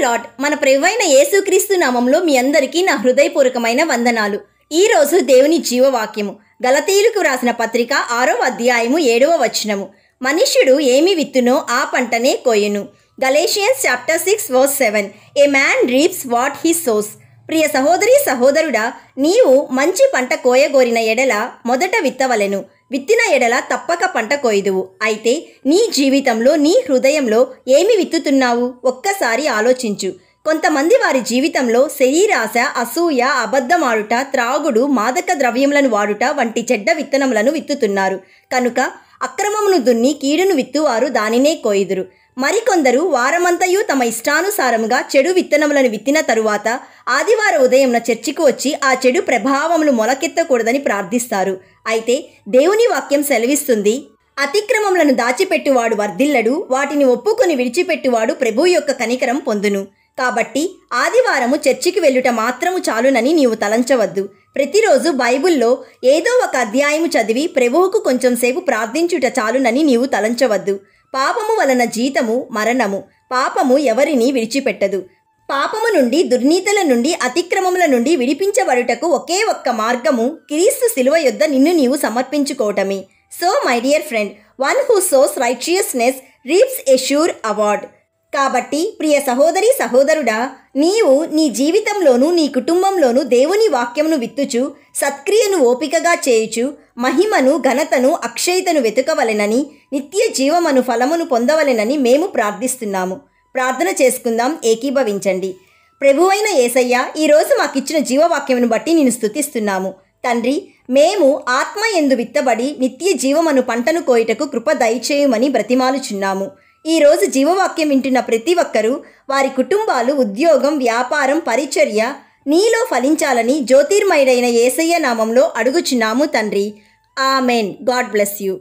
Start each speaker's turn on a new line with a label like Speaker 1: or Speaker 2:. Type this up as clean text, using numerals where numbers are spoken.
Speaker 1: Lord. మన ప్రభువైన యేసుక్రీస్తు నామంలో మీ అందరికీ నా హృదయపూర్వకమైన వందనాలు. ఈరోజు దేవుని జీవవాక్యము గలతీయులకు వ్రాసిన పత్రిక 6వ అధ్యాయము 7వ వచనము. మనుష్యుడు ఏమి విత్తునో ఆ పంటనే కోయును. Galatians chapter 6 verse 7. A man reaps what he sows. ప్రియ సహోదరి సహోదరుడా, నీవు మంచి పంట కోయగోరిన ఎడల మొదట విత్తవలెను. విత్తిన ఎడల తప్పక పంట కోయుదువు. అయితే నీ జీవితంలో నీ హృదయంలో ఏమి విత్తుతున్నావు ఒక్కసారి ఆలోచించు. కొంతమంది వారి జీవితంలో శరీరాశ, అసూయ, అబద్ధమాడుట, త్రాగుడు, మాదక ద్రవ్యములను వాడుట వంటి చెడ్డ విత్తనములను విత్తుతున్నారు. కనుక అక్రమమును దున్ని కీడును విత్తువారు దానినే కోయుదురు. మరికొందరు వారమంతయు తమ ఇష్టానుసారముగా చెడు విత్తనములను విత్తిన తరువాత ఆదివారం ఉదయంన చర్చికి వచ్చి ఆ చెడు ప్రభావములు మొలకెత్తకూడదని ప్రార్థిస్తారు. అయితే దేవుని వాక్యం సెలవిస్తుంది, అతిక్రమములను దాచిపెట్టువాడు వర్ధిల్లడు, వాటిని ఒప్పుకొని విడిచిపెట్టువాడు ప్రభు యొక్క కనికరం పొందును. కాబట్టి ఆదివారము చర్చికి వెళ్ళుట మాత్రము చాలునని నీవు తలంచవద్దు. ప్రతిరోజు బైబిల్లో ఏదో ఒక అధ్యాయము చదివి ప్రభువుకు కొంచెం సేపు ప్రార్థించుట చాలునని నీవు తలంచవద్దు. పాపము వలన జీతము మరణము. పాపము ఎవరిని విడిచిపెట్టదు. పాపము నుండి, దుర్నీతుల నుండి, అతిక్రమముల నుండి విడిపించబడుటకు ఒకే ఒక్క మార్గము క్రీస్తు శిలువ యొద్ద నిన్ను నీవు సమర్పించుకోవటమే. So my dear friend, one who sows righteousness reaps a sure award. కాబట్టి ప్రియ సహోదరి సహోదరుడా, నీవు నీ జీవితంలోనూ నీ కుటుంబంలోనూ దేవుని వాక్యమును విత్తుచు సత్క్రియను ఓపికగా చేయుచు మహిమను, ఘనతను, అక్షయతను వెతుకవలెనని, నిత్య జీవమను ఫలమును పొందవలెనని మేము ప్రార్థిస్తున్నాము. ప్రార్థన చేసుకుందాం, ఏకీభవించండి. ప్రభువైన యేసయ్య, ఈరోజు మాకిచ్చిన జీవవాక్యమును బట్టి నేను స్తుతిస్తున్నాము. తండ్రి, మేము ఆత్మ యందు విత్తబడి నిత్య జీవమను పంటను కోయుటకు కృప దయచేయమని బ్రతిమాలుచున్నాము. ఈరోజు జీవవాక్యం వింటున్న ప్రతి ఒక్కరూ వారి కుటుంబాలు, ఉద్యోగం, వ్యాపారం, పరిచర్య నీలో ఫలించాలని జ్యోతిర్మయుడైన యేసయ్య నామంలో అడుగుచున్నాము తండ్రి. ఆమెన్. God bless you.